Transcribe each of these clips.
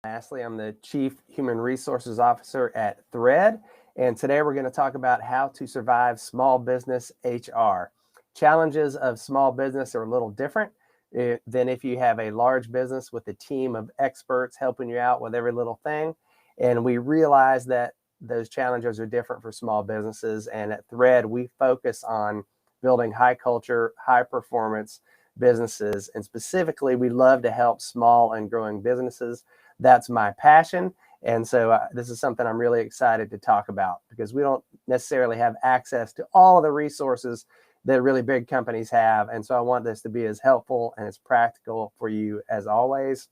Mastley. I'm the Chief Human Resources Officer at Thread, and today we're going to talk about how to survive small business HR. Challenges of small business are a little different than if you have a large business with a team of experts helping you out with every little thing, and we realize that those challenges are different for small businesses, and at Thread we focus on building high culture, high performance businesses, and specifically we love to help small and growing businesses. That's my passion. And so this is something I'm really excited to talk about because we don't necessarily have access to all of the resources that really big companies have. And so I want this to be as helpful and as practical for you as always.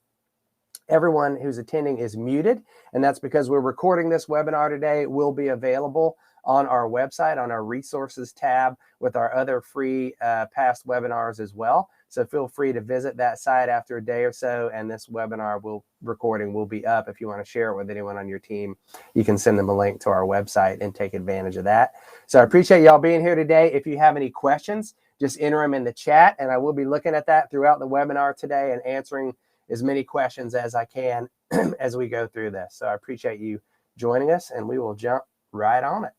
Everyone who's attending is muted, and that's because we're recording this webinar today. It will be available on our website, on our resources tab, with our other free past webinars as well. So feel free to visit that site after a day or so, and this webinar recording will be up. If you want to share it with anyone on your team, you can send them a link to our website and take advantage of that. So I appreciate y'all being here today. If you have any questions, just enter them in the chat, and I will be looking at that throughout the webinar today and answering as many questions as I can as we go through this. So I appreciate you joining us, and we will jump right on it.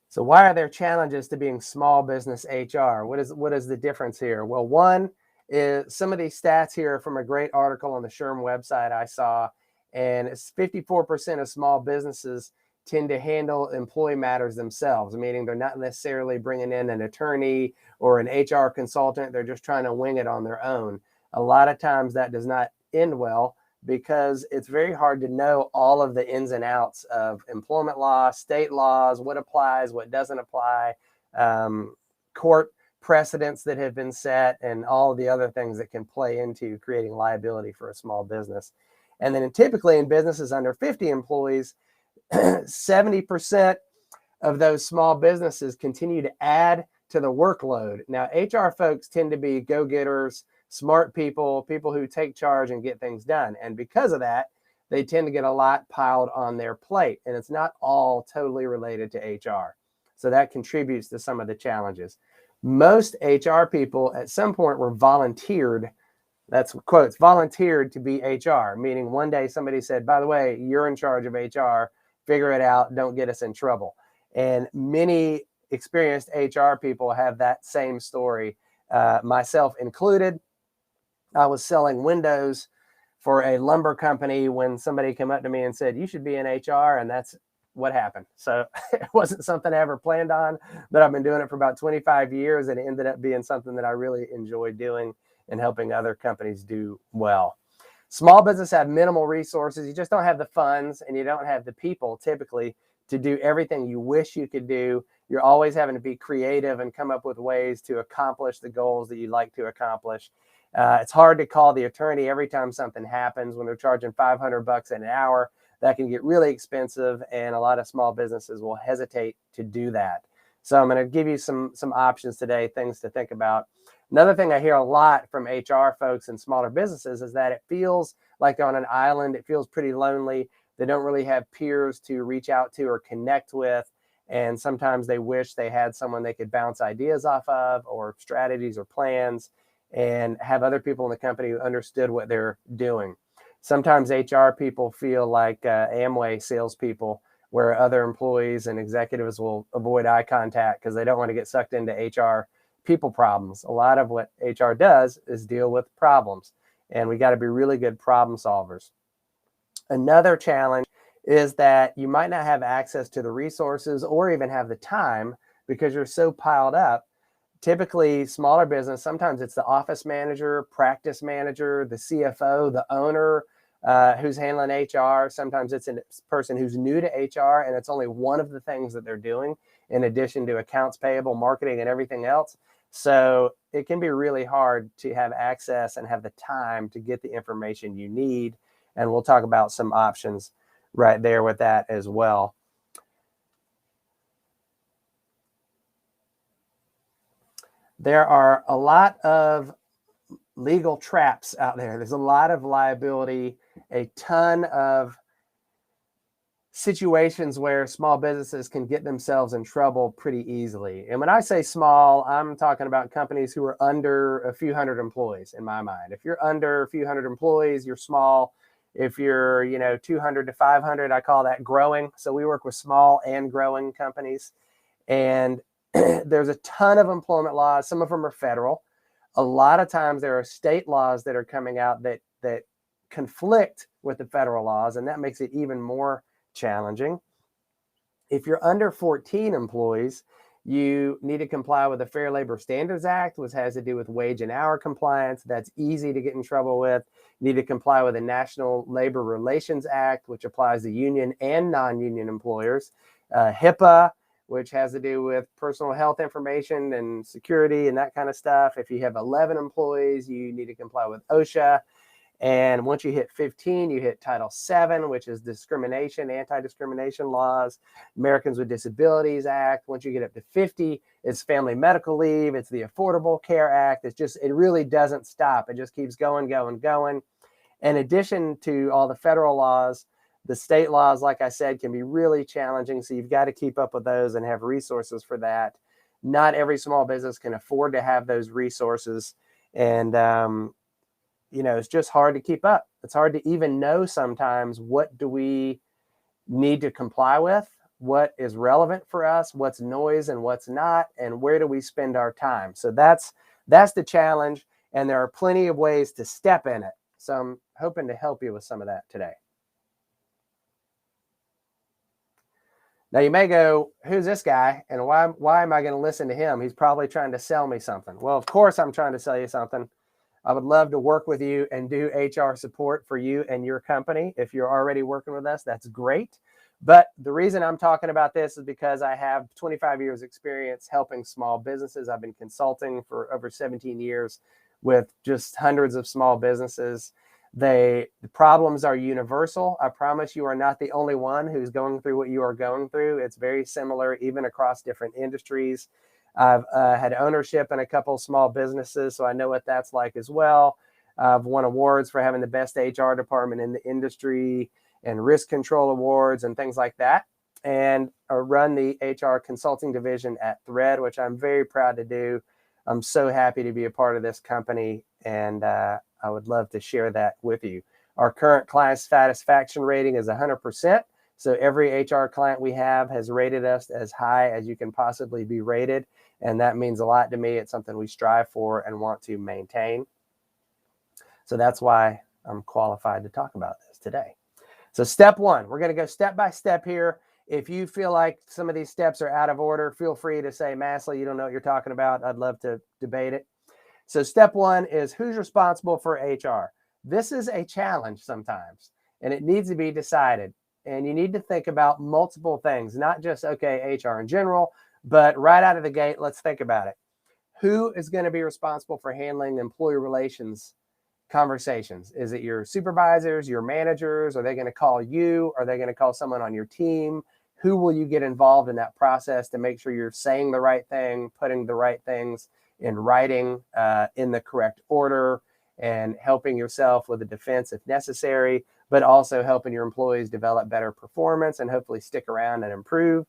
So why are there challenges to being small business HR? What is the difference here? Well, one is some of these stats here are from a great article on the SHRM website I saw, and it's 54% of small businesses tend to handle employee matters themselves, meaning they're not necessarily bringing in an attorney or an HR consultant. They're just trying to wing it on their own. A lot of times that does not end well because it's very hard to know all of the ins and outs of employment law, state laws, what applies, what doesn't apply, court precedents that have been set, and all the other things that can play into creating liability for a small business. And then typically in businesses under 50 employees, 70% of those small businesses continue to add to the workload. Now, HR folks tend to be go-getters, smart people, people who take charge and get things done. And because of that, they tend to get a lot piled on their plate. And it's not all totally related to HR. So that contributes to some of the challenges. Most HR people at some point were volunteered, that's quotes, volunteered to be HR, meaning one day somebody said, by the way, you're in charge of HR, figure it out, don't get us in trouble. And many experienced HR people have that same story, myself included. I was selling windows for a lumber company when somebody came up to me and said, you should be in HR, and that's what happened. So it wasn't something I ever planned on, but I've been doing it for about 25 years, and it ended up being something that I really enjoy doing and helping other companies do well. Small business have minimal resources. You just don't have the funds, and you don't have the people typically to do everything you wish you could do. You're always having to be creative and come up with ways to accomplish the goals that you'd like to accomplish. It's hard to call the attorney every time something happens. When they're charging $500 an hour, that can get really expensive, and a lot of small businesses will hesitate to do that. So I'm going to give you some options today, things to think about. Another thing I hear a lot from HR folks in smaller businesses is that it feels like on an island. It feels pretty lonely. They don't really have peers to reach out to or connect with. And sometimes they wish they had someone they could bounce ideas off of, or strategies or plans, and have other people in the company who understood what they're doing. Sometimes HR people feel like Amway salespeople, where other employees and executives will avoid eye contact because they don't want to get sucked into HR people problems. A lot of what HR does is deal with problems, and we got to be really good problem solvers. Another challenge is that you might not have access to the resources or even have the time because you're so piled up. Typically, smaller business, sometimes it's the office manager, practice manager, the CFO, the owner who's handling HR. Sometimes it's a person who's new to HR, and it's only one of the things that they're doing in addition to accounts payable, marketing, and everything else. So it can be really hard to have access and have the time to get the information you need. And we'll talk about some options right there with that as well. There are a lot of legal traps out there. There's a lot of liability, a ton of situations where small businesses can get themselves in trouble pretty easily. And when I say small, I'm talking about companies who are under a few hundred employees in my mind. If you're under a few hundred employees, you're small. If you're, 200 to 500, I call that growing. So we work with small and growing companies. And there's a ton of employment laws. Some of them are federal. A lot of times there are state laws that are coming out that conflict with the federal laws, and that makes it even more challenging. If you're under 14 employees, you need to comply with the Fair Labor Standards Act, which has to do with wage and hour compliance. That's easy to get in trouble with. You need to comply with the National Labor Relations Act, which applies to union and non-union employers. HIPAA, which has to do with personal health information and security and that kind of stuff. If you have 11 employees, you need to comply with OSHA. And once you hit 15, you hit Title VII, which is discrimination, anti-discrimination laws, Americans with Disabilities Act. Once you get up to 50, it's family medical leave. It's the Affordable Care Act. It really doesn't stop. It just keeps going, going, going. In addition to all the federal laws, the state laws, like I said, can be really challenging. So you've got to keep up with those and have resources for that. Not every small business can afford to have those resources. And, it's just hard to keep up. It's hard to even know sometimes what do we need to comply with, what is relevant for us, what's noise and what's not, and where do we spend our time. So that's the challenge, and there are plenty of ways to step in it. So I'm hoping to help you with some of that today. Now you may go, who's this guy, and why am I going to listen to him? He's probably trying to sell me something. Well, of course I'm trying to sell you something. I would love to work with you and do HR support for you and your company. If you're already working with us, that's great. But the reason I'm talking about this is because I have 25 years experience helping small businesses. I've been consulting for over 17 years with just hundreds of small businesses. The problems are universal. I promise you are not the only one who's going through what you are going through. It's very similar, even across different industries. I've had ownership in a couple of small businesses, so I know what that's like as well. I've won awards for having the best HR department in the industry and risk control awards and things like that. And I run the HR consulting division at Thread, which I'm very proud to do. I'm so happy to be a part of this company, and I would love to share that with you. Our current client satisfaction rating is 100%. So every HR client we have has rated us as high as you can possibly be rated. And that means a lot to me. It's something we strive for and want to maintain. So that's why I'm qualified to talk about this today. So step one, we're going to go step by step here. If you feel like some of these steps are out of order, feel free to say, Mastley, you don't know what you're talking about. I'd love to debate it. So step one is who's responsible for HR? This is a challenge sometimes, and it needs to be decided. And you need to think about multiple things, not just, okay, HR in general, but right out of the gate, let's think about it. Who is going to be responsible for handling employee relations conversations? Is it your supervisors, your managers? Are they going to call you? Are they going to call someone on your team? Who will you get involved in that process to make sure you're saying the right thing, putting the right things in writing in the correct order, and helping yourself with a defense if necessary, but also helping your employees develop better performance and hopefully stick around and improve?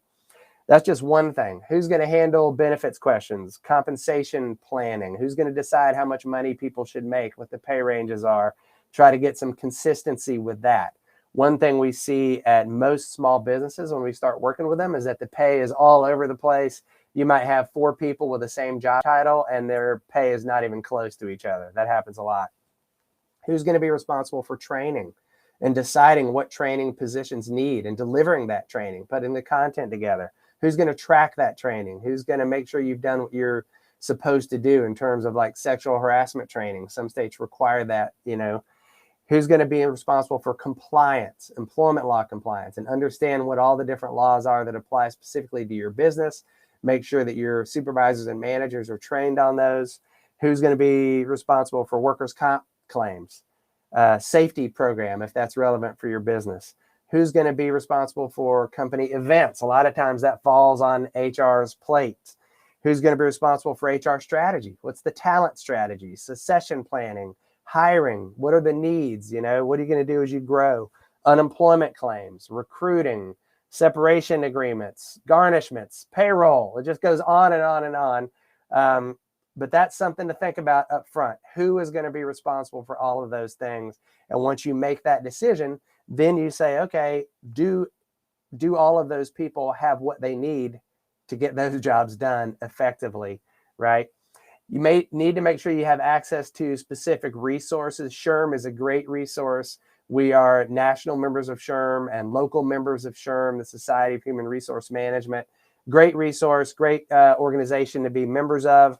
That's just one thing. Who's going to handle benefits questions, compensation planning? Who's going to decide how much money people should make, what the pay ranges are? Try to get some consistency with that. One thing we see at most small businesses when we start working with them is that the pay is all over the place. You might have 4 people with the same job title and their pay is not even close to each other. That happens a lot. Who's going to be responsible for training and deciding what training positions need and delivering that training, putting the content together? Who's going to track that training? Who's going to make sure you've done what you're supposed to do in terms of like sexual harassment training? Some states require that, Who's going to be responsible for compliance, employment law compliance, and understand what all the different laws are that apply specifically to your business? Make sure that your supervisors and managers are trained on those. Who's going to be responsible for workers' comp claims, safety program, if that's relevant for your business? Who's going to be responsible for company events? A lot of times that falls on HR's plate. Who's going to be responsible for HR strategy? What's the talent strategy? Succession planning, hiring. What are the needs? What are you going to do as you grow? Unemployment claims, recruiting, separation agreements, garnishments, payroll. It just goes on and on and on. But that's something to think about up front. Who is going to be responsible for all of those things? And once you make that decision, then you say, okay, do all of those people have what they need to get those jobs done effectively, right? You may need to make sure you have access to specific resources. SHRM is a great resource. We are national members of SHRM and local members of SHRM, the Society of Human Resource Management. Great resource, great organization to be members of.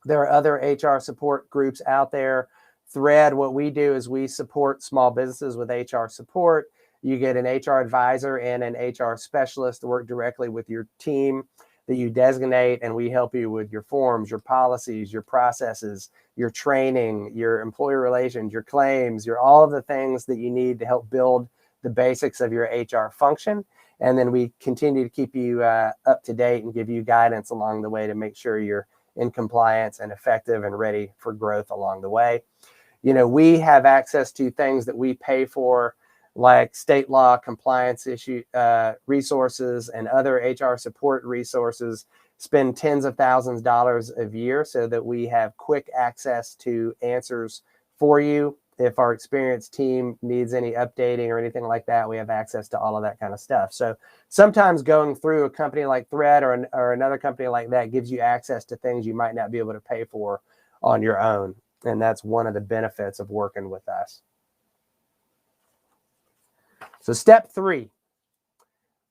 There are other HR support groups out there. Thread, what we do is we support small businesses with HR support. You get an HR advisor and an HR specialist to work directly with your team that you designate, and we help you with your forms, your policies, your processes, your training, your employee relations, your claims, all of the things that you need to help build the basics of your HR function. And then we continue to keep you up to date and give you guidance along the way to make sure you're in compliance and effective and ready for growth along the way. You know, we have access to things that we pay for, like state law compliance resources and other HR support resources. Spend tens of thousands of dollars a year so that we have quick access to answers for you. If our experienced team needs any updating or anything like that, we have access to all of that kind of stuff. So sometimes going through a company like Thread or another company like that gives you access to things you might not be able to pay for on your own. And that's one of the benefits of working with us. So step 3,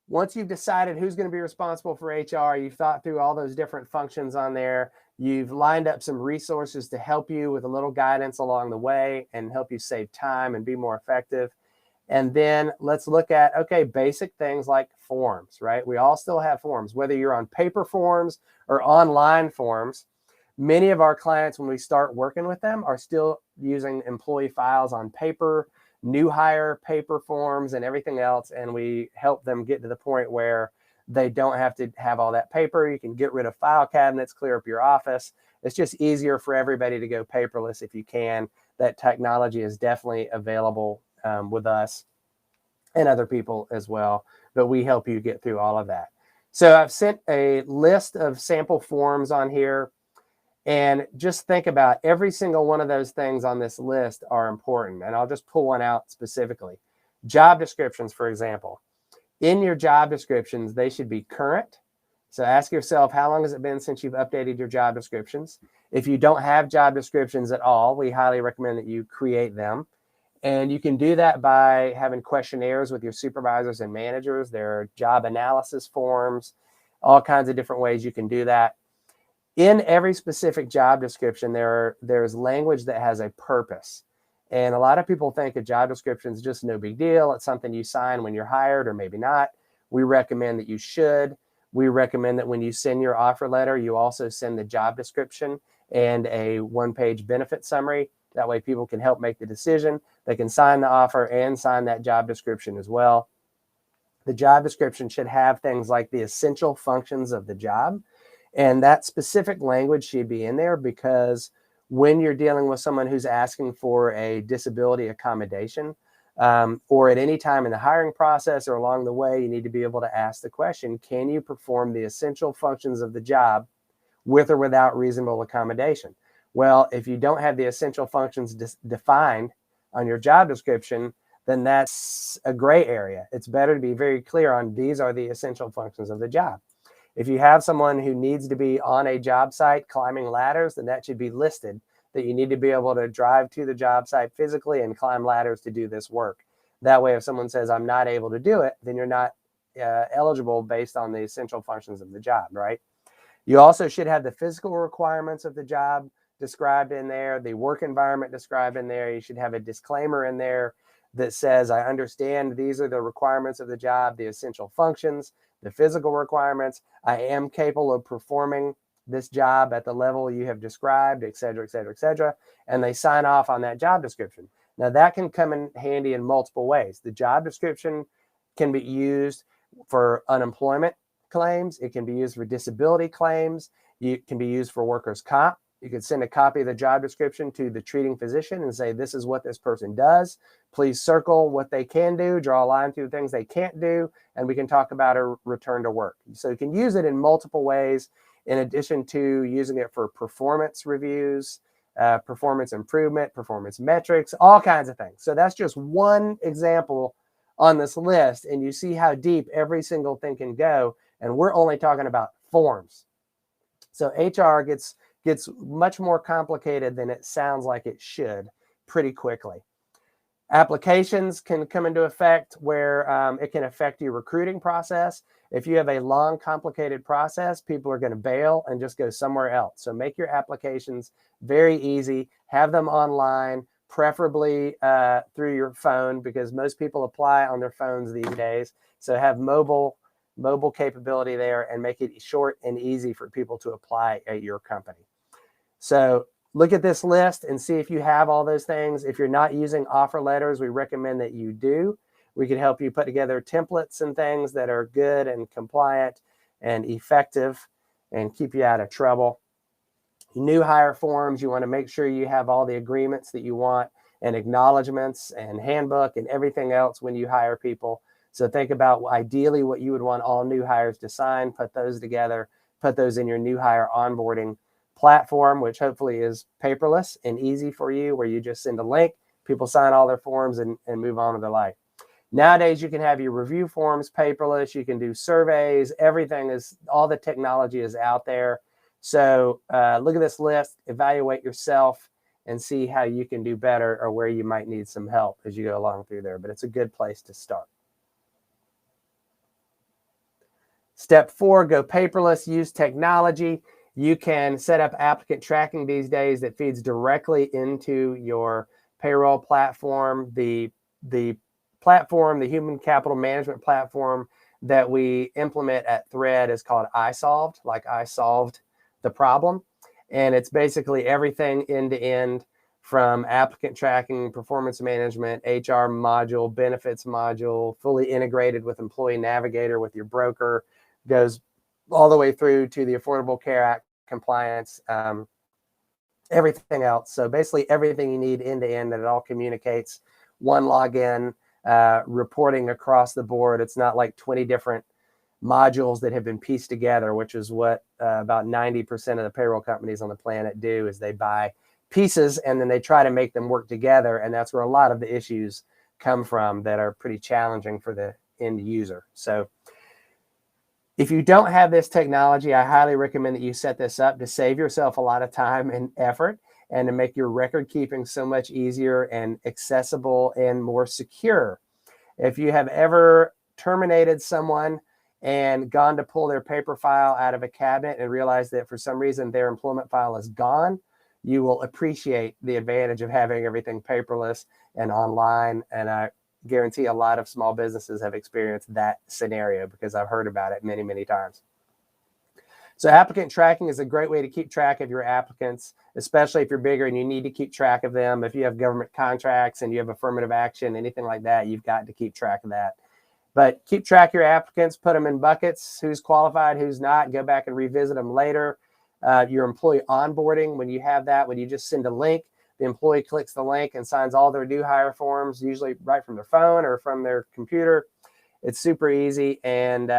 once you've decided who's going to be responsible for HR, you've thought through all those different functions on there, you've lined up some resources to help you with a little guidance along the way and help you save time and be more effective. And then let's look at, okay, basic things like forms, right? We all still have forms, whether you're on paper forms or online forms. Many of our clients, when we start working with them, are still using employee files on paper, new hire paper forms and everything else. And we help them get to the point where they don't have to have all that paper. You can get rid of file cabinets, clear up your office. It's just easier for everybody to go paperless if you can. That technology is definitely available with us and other people as well, but we help you get through all of that. So I've sent a list of sample forms on here. And just think about every single one of those things on this list are important. And I'll just pull one out specifically. Job descriptions, for example. In your job descriptions, they should be current. So ask yourself, how long has it been since you've updated your job descriptions? If you don't have job descriptions at all, we highly recommend that you create them. And you can do that by having questionnaires with your supervisors and managers. There are job analysis forms, all kinds of different ways you can do that. In every specific job description, there's language that has a purpose. And a lot of people think a job description is just no big deal. It's something you sign when you're hired or maybe not. We recommend that you should. We recommend that when you send your offer letter, you also send the job description and a one-page benefit summary. That way people can help make the decision. They can sign the offer and sign that job description as well. The job description should have things like the essential functions of the job. And that specific language should be in there because when you're dealing with someone who's asking for a disability accommodation, or at any time in the hiring process or along the way, you need to be able to ask the question, can you perform the essential functions of the job with or without reasonable accommodation? Well, if you don't have the essential functions defined on your job description, then that's a gray area. It's better to be very clear on these are the essential functions of the job. If you have someone who needs to be on a job site climbing ladders, then that should be listed, that you need to be able to drive to the job site physically and climb ladders to do this work. That way, if someone says, I'm not able to do it, then you're not eligible based on the essential functions of the job, right? You also should have the physical requirements of the job described in there, the work environment described in there. You should have a disclaimer in there that says, I understand these are the requirements of the job, the essential functions, the physical requirements. I am capable of performing this job at the level you have described, et cetera, et cetera, et cetera. And they sign off on that job description. Now that can come in handy in multiple ways. The job description can be used for unemployment claims. It can be used for disability claims. It can be used for workers' comp You could send a copy of the job description to the treating physician and say, this is what this person does. Please circle what they can do, draw a line through things they can't do, and we can talk about a return to work. So you can use it in multiple ways, in addition to using it for performance reviews, performance improvement, performance metrics, all kinds of things. So that's just one example on this list, and you see how deep every single thing can go, and we're only talking about forms. So HR gets much more complicated than it sounds like it should pretty quickly. Applications can come into effect where it can affect your recruiting process. If you have a long, complicated process, people are going to bail and just go somewhere else. So make your applications very easy. Have them online, preferably through your phone, because most people apply on their phones these days. So have mobile capability there and make it short and easy for people to apply at your company. So look at this list and see if you have all those things. If you're not using offer letters, we recommend that you do. We can help you put together templates and things that are good and compliant and effective and keep you out of trouble. New hire forms, you want to make sure you have all the agreements that you want and acknowledgments and handbook and everything else when you hire people. So think about ideally what you would want all new hires to sign, put those together, put those in your new hire onboarding platform, which hopefully is paperless and easy for you, where you just send a link, people sign all their forms and move on with their life. Nowadays, you can have your review forms paperless. You can do surveys. Everything is, all the technology is out there. So look at this list, evaluate yourself, and see how you can do better or where you might need some help as you go along through there. But it's a good place to start. Step 4, go paperless, use technology. You can set up applicant tracking these days that feeds directly into your payroll platform. The platform, the human capital management platform that we implement at Thread is called iSolved, like I solved the problem. And it's basically everything end to end, from applicant tracking, performance management, HR module, benefits module, fully integrated with Employee Navigator with your broker, goes all the way through to the Affordable Care Act compliance, everything else. So basically everything you need end to end, and it all communicates, one login, reporting across the board. It's not like 20 different modules that have been pieced together, which is what about 90% of the payroll companies on the planet do, is they buy pieces and then they try to make them work together. And that's where a lot of the issues come from that are pretty challenging for the end user. So if you don't have this technology, I highly recommend that you set this up to save yourself a lot of time and effort, and to make your record keeping so much easier and accessible and more secure. If you have ever terminated someone and gone to pull their paper file out of a cabinet and realized that for some reason their employment file is gone, you will appreciate the advantage of having everything paperless and online. And I guarantee a lot of small businesses have experienced that scenario, because I've heard about it many, many times. So applicant tracking is a great way to keep track of your applicants, especially if you're bigger and you need to keep track of them. If you have government contracts and you have affirmative action, anything like that, you've got to keep track of that. But keep track of your applicants, put them in buckets, who's qualified, who's not, go back and revisit them later. Your employee onboarding, when you have that, when you just send a link, the employee clicks the link and signs all their new hire forms, usually right from their phone or from their computer. It's super easy, and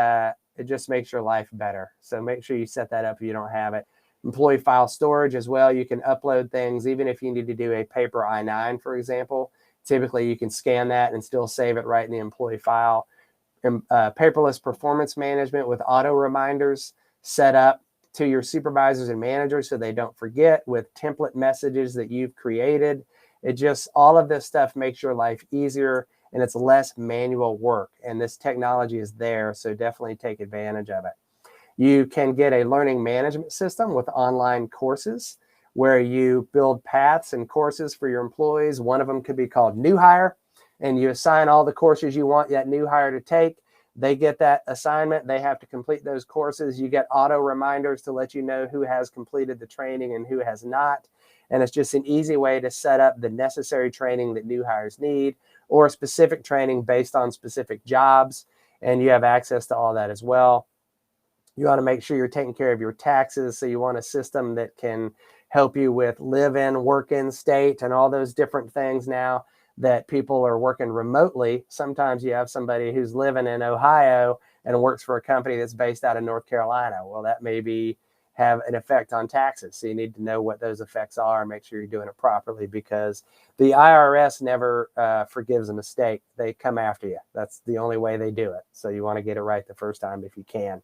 it just makes your life better. So make sure you set that up if you don't have it. Employee file storage as well. You can upload things, even if you need to do a paper I-9, for example. Typically, you can scan that and still save it right in the employee file. Paperless performance management with auto reminders set up to your supervisors and managers so they don't forget, with template messages that you've created. It just, all of this stuff makes your life easier, and it's less manual work. And this technology is there, so definitely take advantage of it. You can get a learning management system with online courses where you build paths and courses for your employees. One of them could be called New Hire, and you assign all the courses you want that new hire to take. They get that assignment. They have to complete those courses. You get auto reminders to let you know who has completed the training and who has not. And it's just an easy way to set up the necessary training that new hires need, or specific training based on specific jobs. And you have access to all that as well. You want to make sure you're taking care of your taxes. So you want a system that can help you with live-in, work-in state, and all those different things now that people are working remotely. Sometimes you have somebody who's living in Ohio and works for a company that's based out of North Carolina. Well, that may have an effect on taxes. So you need to know what those effects are and make sure you're doing it properly, because the IRS never forgives a mistake. They come after you. That's the only way they do it. So you want to get it right the first time if you can.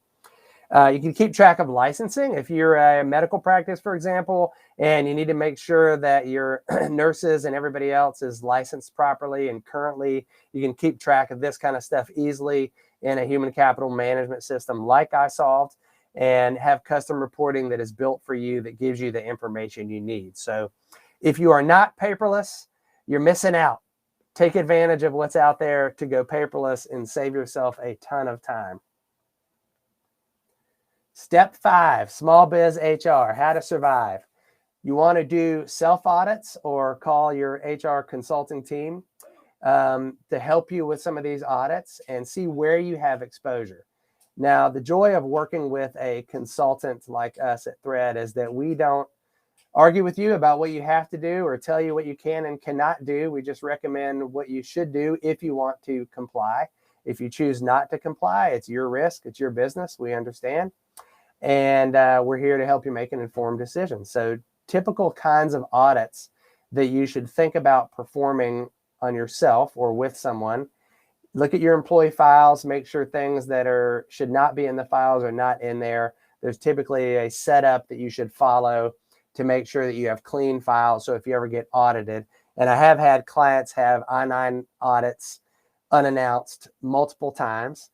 You can keep track of licensing. If you're a medical practice, for example, and you need to make sure that your nurses and everybody else is licensed properly and currently, you can keep track of this kind of stuff easily in a human capital management system like iSolved, and have custom reporting that is built for you that gives you the information you need. So if you are not paperless, you're missing out. Take advantage of what's out there to go paperless and save yourself a ton of time. Step 5, small biz HR, how to survive. You want to do self audits or call your HR consulting team to help you with some of these audits and see where you have exposure. Now, the joy of working with a consultant like us at Thread is that we don't argue with you about what you have to do or tell you what you can and cannot do. We just recommend what you should do if you want to comply. If you choose not to comply, it's your risk, it's your business, we understand. And we're here to help you make an informed decision. So typical kinds of audits that you should think about performing on yourself or with someone: look at your employee files, make sure things that should not be in the files are not in there. There's typically a setup that you should follow to make sure that you have clean files. So if you ever get audited, and I have had clients have I-9 audits unannounced multiple times.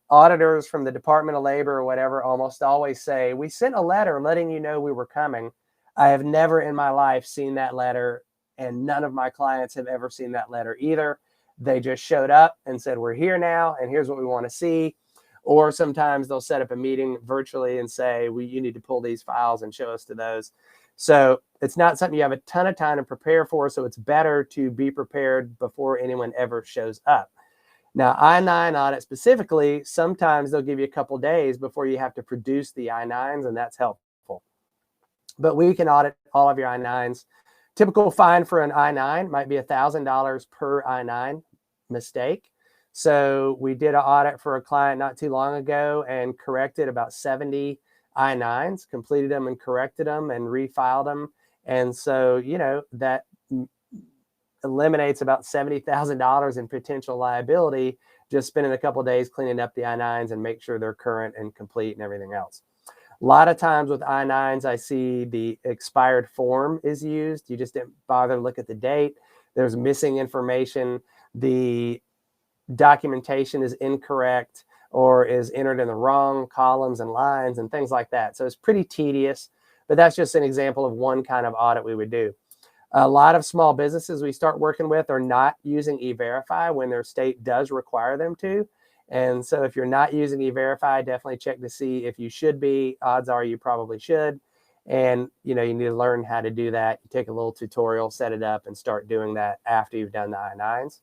Auditors from the Department of Labor or whatever almost always say, we sent a letter letting you know we were coming. I have never in my life seen that letter, and none of my clients have ever seen that letter either. They just showed up and said, we're here now, and here's what we want to see. Or sometimes they'll set up a meeting virtually and say, you need to pull these files and show us to those. So it's not something you have a ton of time to prepare for. So it's better to be prepared before anyone ever shows up. Now, I-9 audit specifically, sometimes they'll give you a couple days before you have to produce the I-9s, and that's helpful. But we can audit all of your I-9s. Typical fine for an I-9 might be $1,000 per I-9 mistake. So we did an audit for a client not too long ago and corrected about 70 I-9s, completed them and corrected them and refiled them. And so, that eliminates about $70,000 in potential liability, just spending a couple of days cleaning up the I-9s and make sure they're current and complete and everything else. A lot of times with I-9s, I see the expired form is used. You just didn't bother to look at the date. There's missing information. The documentation is incorrect or is entered in the wrong columns and lines and things like that. So it's pretty tedious, but that's just an example of one kind of audit we would do. A lot of small businesses we start working with are not using E-Verify when their state does require them to. And so if you're not using E-Verify, definitely check to see if you should be. Odds are you probably should. And you need to learn how to do that. You take a little tutorial, set it up, and start doing that after you've done the I-9s.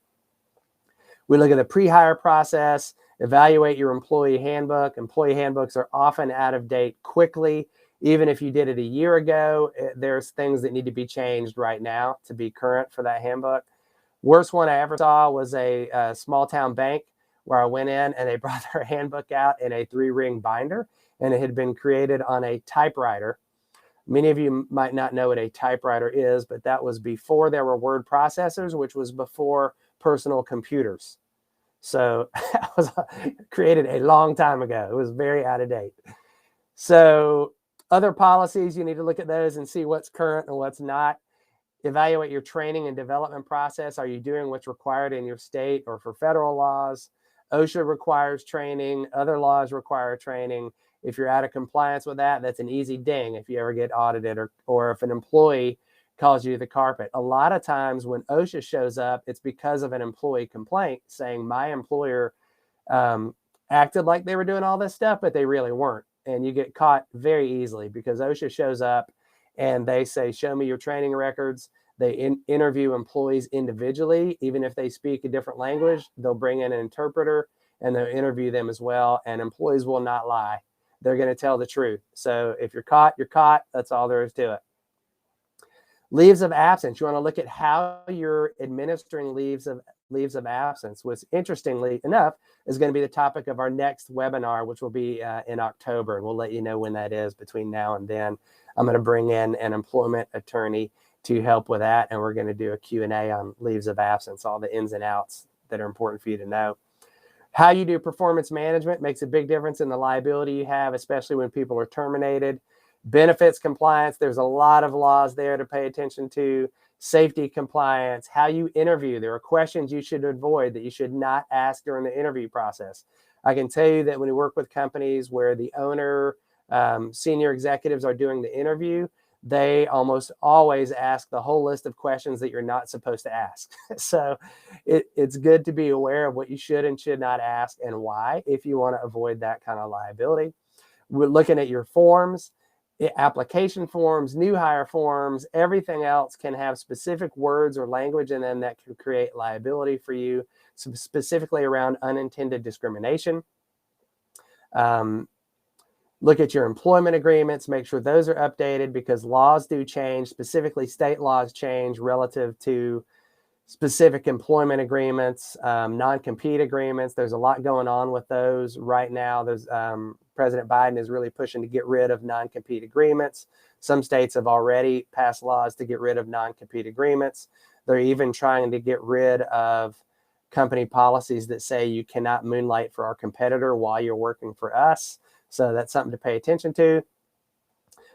We look at the pre-hire process, evaluate your employee handbook. Employee handbooks are often out of date quickly. Even if you did it a year ago, there's things that need to be changed right now to be current for that handbook. Worst one I ever saw was a small town bank where I went in and they brought their handbook out in a 3-ring binder, and it had been created on a typewriter. Many of you might not know what a typewriter is, but that was before there were word processors, which was before personal computers. So that was created a long time ago. It was very out of date. So other policies, you need to look at those and see what's current and what's not. Evaluate your training and development process. Are you doing what's required in your state or for federal laws? OSHA requires training. Other laws require training. If you're out of compliance with that, that's an easy ding if you ever get audited, or if an employee calls you the carpet. A lot of times when OSHA shows up, it's because of an employee complaint saying my employer acted like they were doing all this stuff, but they really weren't. And you get caught very easily because OSHA shows up and they say, show me your training records. They interview employees individually. Even if they speak a different language, they'll bring in an interpreter and they'll interview them as well. And employees will not lie. They're going to tell the truth. So if you're caught, you're caught. That's all there is to it. Leaves of absence. You want to look at how you're administering leaves of absence, which interestingly enough is going to be the topic of our next webinar, which will be in October. And we'll let you know when that is between now and then. I'm going to bring in an employment attorney to help with that. And we're going to do a Q&A on leaves of absence, all the ins and outs that are important for you to know. How you do performance management makes a big difference in the liability you have, especially when people are terminated. Benefits compliance, there's a lot of laws there to pay attention to. Safety compliance, how you interview. There are questions you should avoid that you should not ask during the interview process. I can tell you that when you work with companies where the owner, senior executives are doing the interview, they almost always ask the whole list of questions that you're not supposed to ask. So it's good to be aware of what you should and should not ask and why, if you want to avoid that kind of liability. We're looking at your forms. Application forms, new hire forms, everything else can have specific words or language in them that can create liability for you, specifically around unintended discrimination. Look at your employment agreements, make sure those are updated because laws do change, specifically state laws change relative to specific employment agreements, non-compete agreements. There's a lot going on with those right now. There's President Biden is really pushing to get rid of non-compete agreements. Some states have already passed laws to get rid of non-compete agreements. They're even trying to get rid of company policies that say you cannot moonlight for our competitor while you're working for us. So that's something to pay attention to.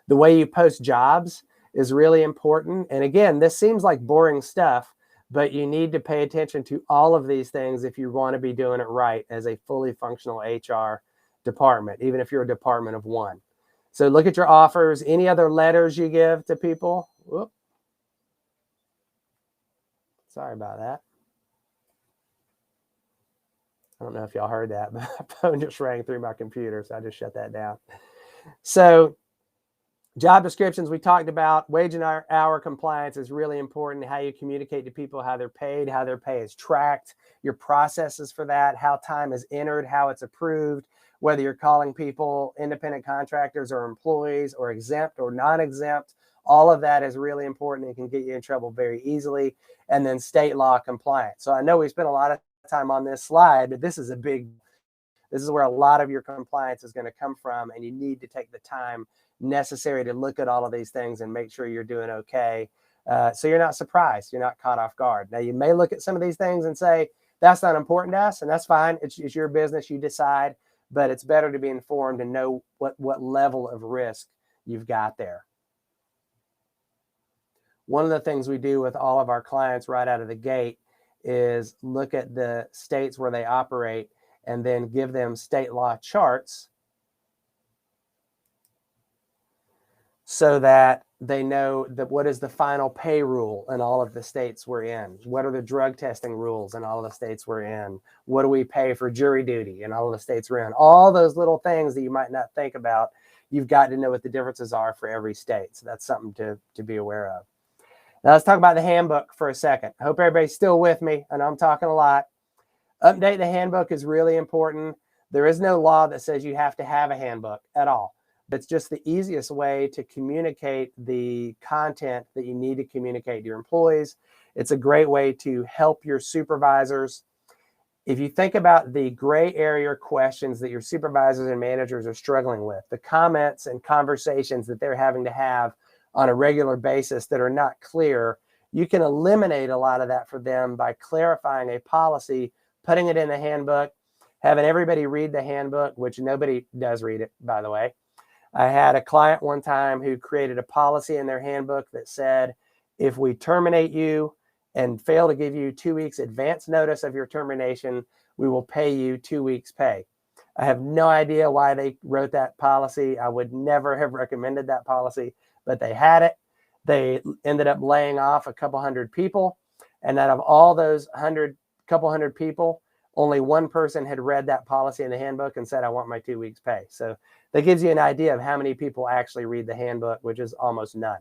The way you post jobs is really important. And again, this seems like boring stuff, but you need to pay attention to all of these things if you want to be doing it right as a fully functional HR department, even if you're a department of one. So look at your offers, any other letters you give to people. Whoop. Sorry about that. I don't know if y'all heard that, but my phone just rang through my computer, so I just shut that down. So job descriptions we talked about. Wage and hour compliance is really important. How you communicate to people how they're paid, how their pay is tracked, your processes for that, how time is entered, how it's approved, whether you're calling people independent contractors or employees or exempt or non-exempt. All of that is really important. It can get you in trouble very easily. And then state law compliance. So I know we spent a lot of time on this slide, but this is where a lot of your compliance is going to come from. And you need to take the time necessary to look at all of these things and make sure you're doing okay. So you're not surprised, you're not caught off guard. Now you may look at some of these things and say, that's not important to us, and that's fine. It's your business, you decide, but it's better to be informed and know what level of risk you've got there. One of the things we do with all of our clients right out of the gate is look at the states where they operate and then give them state law charts so that they know that what is the final pay rule in all of the states we're in. What are the drug testing rules in all of the states we're in? What do we pay for jury duty in all of the states we're in? All those little things that you might not think about, you've got to know what the differences are for every state. So that's something to be aware of. Now let's talk about the handbook for a second. I hope everybody's still with me. I know I'm talking a lot. Update the handbook is really important. There is no law that says you have to have a handbook at all. It's just the easiest way to communicate the content that you need to communicate to your employees. It's a great way to help your supervisors. If you think about the gray area questions that your supervisors and managers are struggling with, the comments and conversations that they're having to have on a regular basis that are not clear, you can eliminate a lot of that for them by clarifying a policy, putting it in the handbook, having everybody read the handbook, which nobody does read it, by the way. I had a client one time who created a policy in their handbook that said, if we terminate you and fail to give you 2 weeks advance notice of your termination, we will pay you 2 weeks pay. I have no idea why they wrote that policy. I would never have recommended that policy, but they had it. They ended up laying off a couple hundred people. And out of all those couple hundred people, only one person had read that policy in the handbook and said, I want my 2 weeks pay. So that gives you an idea of how many people actually read the handbook, which is almost none.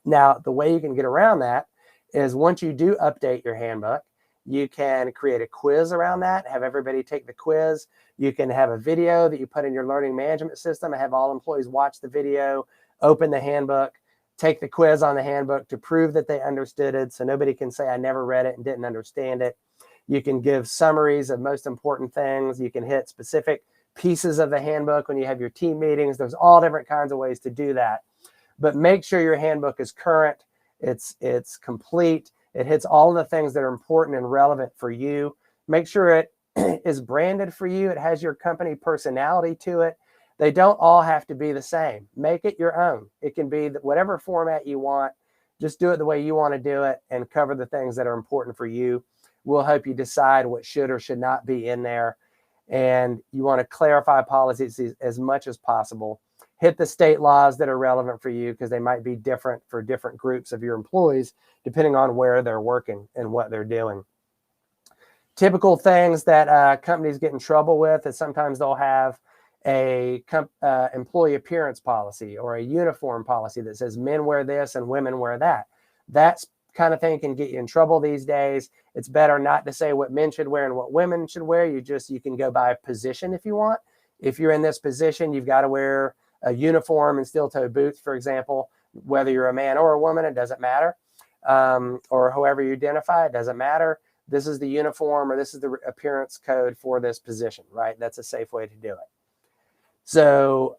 Now, the way you can get around that is once you do update your handbook, You can create a quiz around that, have everybody take the quiz. You can have a video that you put in your learning management system and have all employees watch the video, open the handbook, take the quiz on the handbook to prove that they understood it, so nobody can say I never read it and didn't understand it. You can give summaries of most important things. You can hit specific pieces of the handbook when you have your team meetings. There's all different kinds of ways to do that. But make sure your handbook is current, it's complete, it hits all of the things that are important and relevant for you. Make sure it is branded for you. It has your company personality to it. They don't all have to be the same. Make it your own. It can be whatever format you want. Just do it the way you want to do it and cover the things that are important for you. We'll help you decide what should or should not be in there. And you want to clarify policies as much as possible. Hit the state laws that are relevant for you, because they might be different for different groups of your employees, depending on where they're working and what they're doing. Typical things that companies get in trouble with is sometimes they'll have a employee appearance policy or a uniform policy that says men wear this and women wear that. That kind of thing can get you in trouble these days. It's better not to say what men should wear and what women should wear. You can go by position if you want. If you're in this position, you've got to wear a uniform and steel-toe boots, for example. Whether you're a man or a woman, it doesn't matter. Or however you identify, it doesn't matter. This is the uniform, or this is the appearance code for this position, right? That's a safe way to do it. So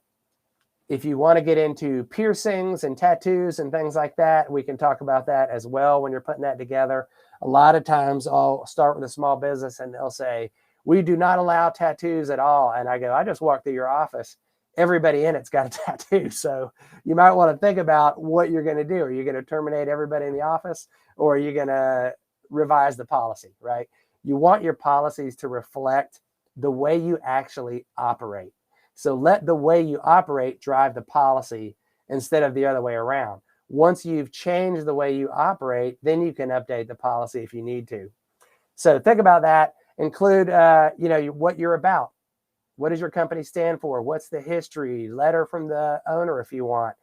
if you want to get into piercings and tattoos and things like that, we can talk about that as well when you're putting that together. A lot of times I'll start with a small business and they'll say, we do not allow tattoos at all. And I go, I just walked through your office. Everybody in it's got a tattoo. So you might want to think about what you're going to do. Are you going to terminate everybody in the office, or are you going to revise the policy, right? You want your policies to reflect the way you actually operate. So let the way you operate drive the policy instead of the other way around. Once you've changed the way you operate, then you can update the policy if you need to. So think about that. Include, what you're about. What does your company stand for? What's the history? Letter from the owner if you want.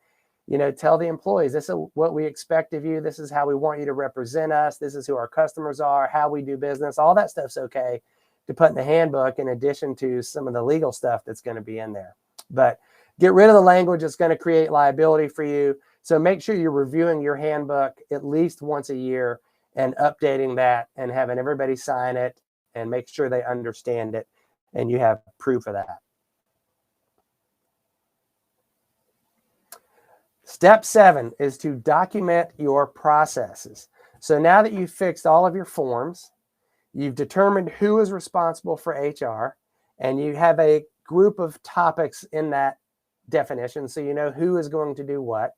Tell the employees, this is what we expect of you. This is how we want you to represent us. This is who our customers are, how we do business. All that stuff's okay to put in the handbook, in addition to some of the legal stuff that's going to be in there. But get rid of the language that's going to create liability for you. So make sure you're reviewing your handbook at least once a year and updating that and having everybody sign it and make sure they understand it and you have proof of that. Step 7 is to document your processes. So now that you've fixed all of your forms, you've determined who is responsible for HR, and you have a group of topics in that definition, so you know who is going to do what.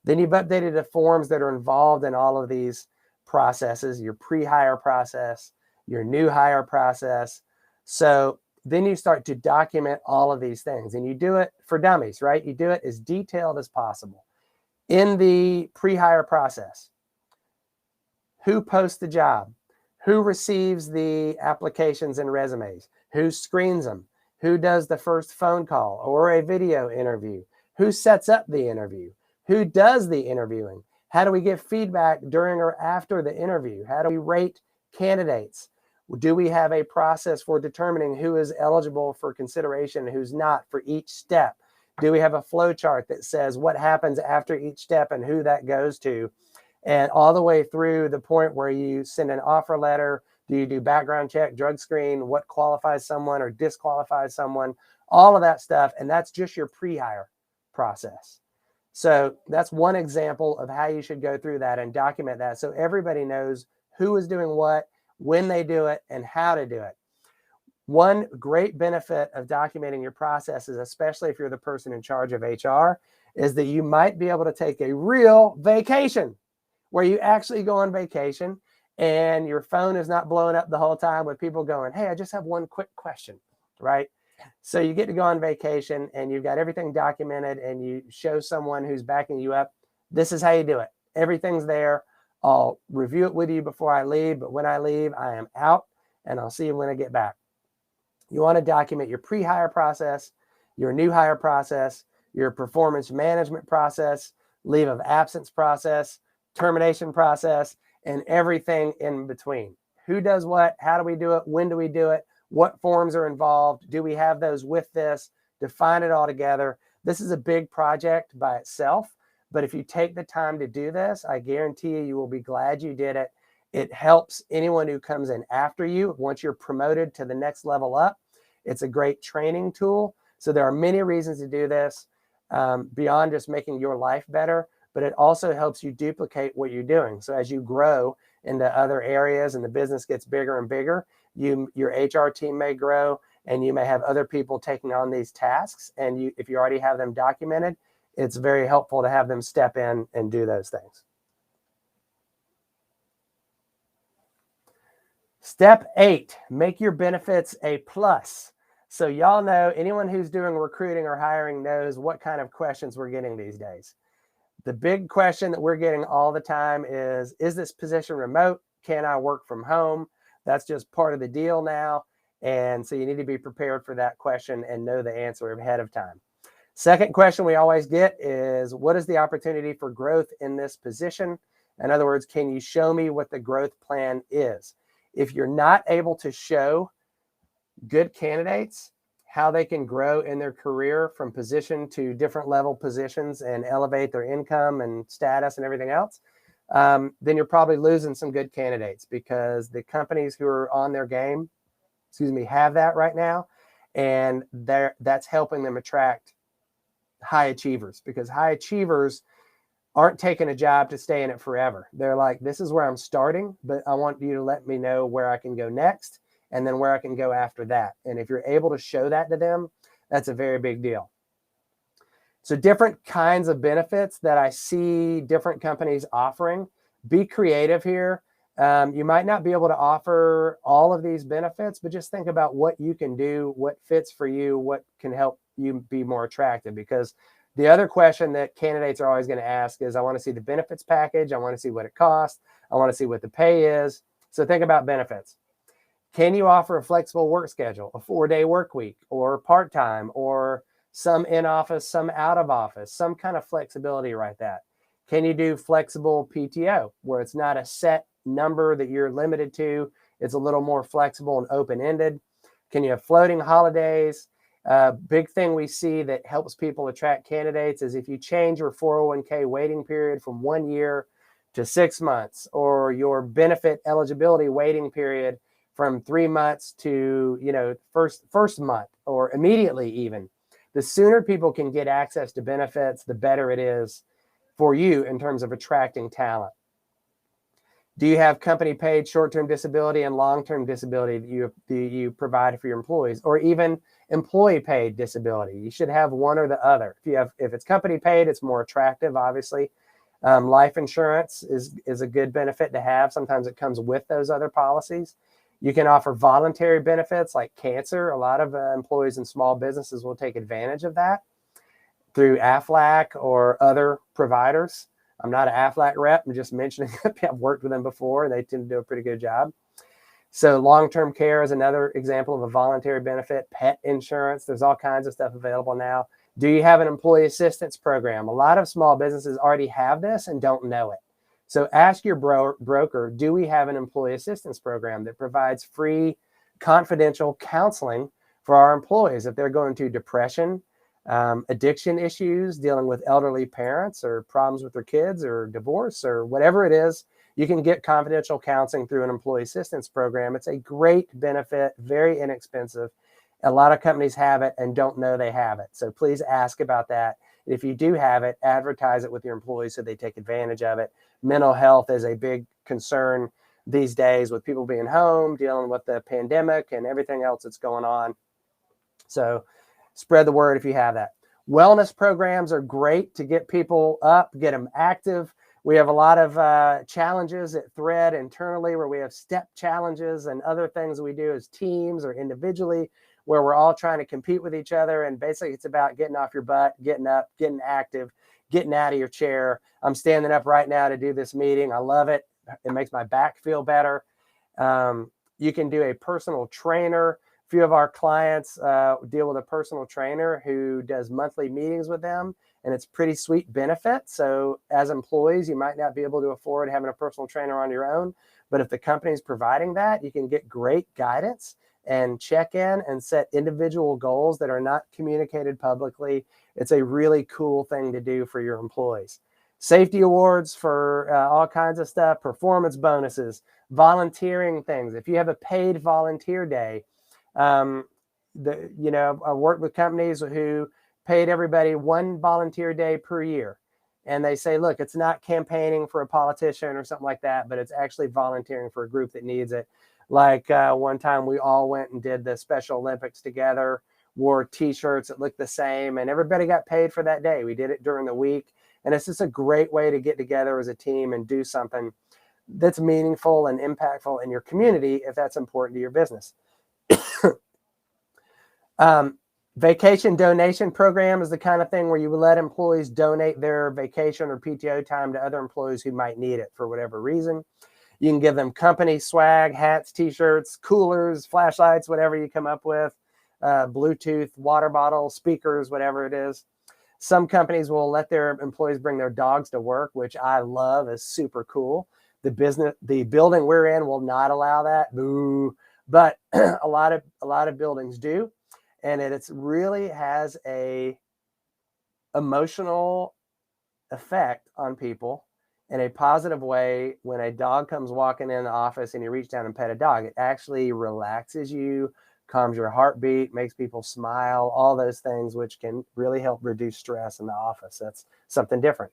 Then you've updated the forms that are involved in all of these processes, your pre-hire process, your new hire process. So then you start to document all of these things, and you do it for dummies, right? You do it as detailed as possible. In the pre-hire process, who posts the job? Who receives the applications and resumes? Who screens them? Who does the first phone call or a video interview? Who sets up the interview? Who does the interviewing? How do we give feedback during or after the interview? How do we rate candidates? Do we have a process for determining who is eligible for consideration and who's not for each step? Do we have a flow chart that says what happens after each step and who that goes to? And all the way through the point where you send an offer letter, do you do background check, drug screen, what qualifies someone or disqualifies someone, all of that stuff. And that's just your pre-hire process. So that's one example of how you should go through that and document that so everybody knows who is doing what, when they do it, and how to do it. One great benefit of documenting your processes, especially if you're the person in charge of HR, is that you might be able to take a real vacation where you actually go on vacation and your phone is not blowing up the whole time with people going, hey, I just have one quick question, right? So you get to go on vacation and you've got everything documented and you show someone who's backing you up. This is how you do it. Everything's there. I'll review it with you before I leave, but when I leave, I am out and I'll see you when I get back. You want to document your pre-hire process, your new hire process, your performance management process, leave of absence process, termination process, and everything in between. who does what, how do we do it, when do we do it, what forms are involved, do we have those with this, define it all together. This is a big project by itself, but if you take the time to do this, I guarantee you will be glad you did it. It helps anyone who comes in after you. Once you're promoted to the next level up, it's a great training tool. So there are many reasons to do this beyond just making your life better, but it also helps you duplicate what you're doing. So as you grow into other areas and the business gets bigger and bigger, your HR team may grow and you may have other people taking on these tasks. And if you already have them documented, it's very helpful to have them step in and do those things. Step 8, make your benefits a plus. So y'all know, anyone who's doing recruiting or hiring knows what kind of questions we're getting these days. The big question that we're getting all the time is this position remote? Can I work from home? That's just part of the deal now. And so you need to be prepared for that question and know the answer ahead of time. Second question we always get is, what is the opportunity for growth in this position? In other words, can you show me what the growth plan is? If you're not able to show good candidates how they can grow in their career from position to different level positions and elevate their income and status and everything else, then you're probably losing some good candidates, because the companies who are on their game, have that right now. And that's helping them attract high achievers, because high achievers aren't taking a job to stay in it forever. They're like, this is where I'm starting, but I want you to let me know where I can go next and then where I can go after that. And if you're able to show that to them, that's a very big deal. So different kinds of benefits that I see different companies offering. Be creative here. You might not be able to offer all of these benefits, but just think about what you can do, what fits for you, what can help you be more attractive. Because the other question that candidates are always going to ask is, I want to see the benefits package. I want to see what it costs. I want to see what the pay is. So think about benefits. Can you offer a flexible work schedule, a 4-day work week, or part-time, or some in office, some out of office, some kind of flexibility right there? Can you do flexible PTO, where it's not a set number that you're limited to? It's a little more flexible and open-ended. Can you have floating holidays? Big thing we see that helps people attract candidates is if you change your 401k waiting period from 1 year to 6 months, or your benefit eligibility waiting period from 3 months to first month, or immediately even. The sooner people can get access to benefits, the better it is for you in terms of attracting talent. Do you have company paid short-term disability and long-term disability that you provide for your employees, or even employee paid disability? You should have one or the other. If it's company paid, it's more attractive, obviously. Life insurance is a good benefit to have. Sometimes it comes with those other policies. You can offer voluntary benefits like cancer. A lot of employees in small businesses will take advantage of that through AFLAC or other providers. I'm not an AFLAC rep. I'm just mentioning I've worked with them before, and they tend to do a pretty good job. So long-term care is another example of a voluntary benefit. Pet insurance, there's all kinds of stuff available now. Do you have an employee assistance program? A lot of small businesses already have this and don't know it. So ask your broker, do we have an employee assistance program that provides free, confidential counseling for our employees if they're going through depression, addiction issues, dealing with elderly parents, or problems with their kids, or divorce, or whatever it is? You can get confidential counseling through an employee assistance program. It's a great benefit, very inexpensive. A lot of companies have it and don't know they have it. So please ask about that. If you do have it, advertise it with your employees so they take advantage of it. Mental health is a big concern these days with people being home, dealing with the pandemic and everything else that's going on. So spread the word if you have that. Wellness programs are great to get people up, get them active. We have a lot of challenges at Thread internally, where we have step challenges and other things that we do as teams or individually, where we're all trying to compete with each other. And basically it's about getting off your butt, getting up, getting active, getting out of your chair. I'm standing up right now to do this meeting. I love it. It makes my back feel better. You can do a personal trainer. A few of our clients deal with a personal trainer who does monthly meetings with them and it's pretty sweet benefit. So as employees, you might not be able to afford having a personal trainer on your own, but if the company is providing that, you can get great guidance and check in and set individual goals that are not communicated publicly. It's a really cool thing to do for your employees. Safety awards for all kinds of stuff, performance bonuses, volunteering things. If you have a paid volunteer day, I worked with companies who paid everybody one volunteer day per year. And they say, look, it's not campaigning for a politician or something like that, but it's actually volunteering for a group that needs it. Like one time we all went and did the Special Olympics together, wore t-shirts that looked the same, and everybody got paid for that day. We did it during the week. And it's just a great way to get together as a team and do something that's meaningful and impactful in your community if that's important to your business. Vacation donation program is the kind of thing where you let employees donate their vacation or PTO time to other employees who might need it for whatever reason. You can give them company swag, hats, t-shirts, coolers, flashlights, whatever you come up with, Bluetooth, water bottles, speakers, whatever it is. Some companies will let their employees bring their dogs to work, which I love, is super cool. The building we're in will not allow that. Boo. But a lot of buildings do. And it really has a emotional effect on people in a positive way. When a dog comes walking in the office and you reach down and pet a dog, it actually relaxes you, calms your heartbeat, makes people smile, all those things, which can really help reduce stress in the office. That's something different.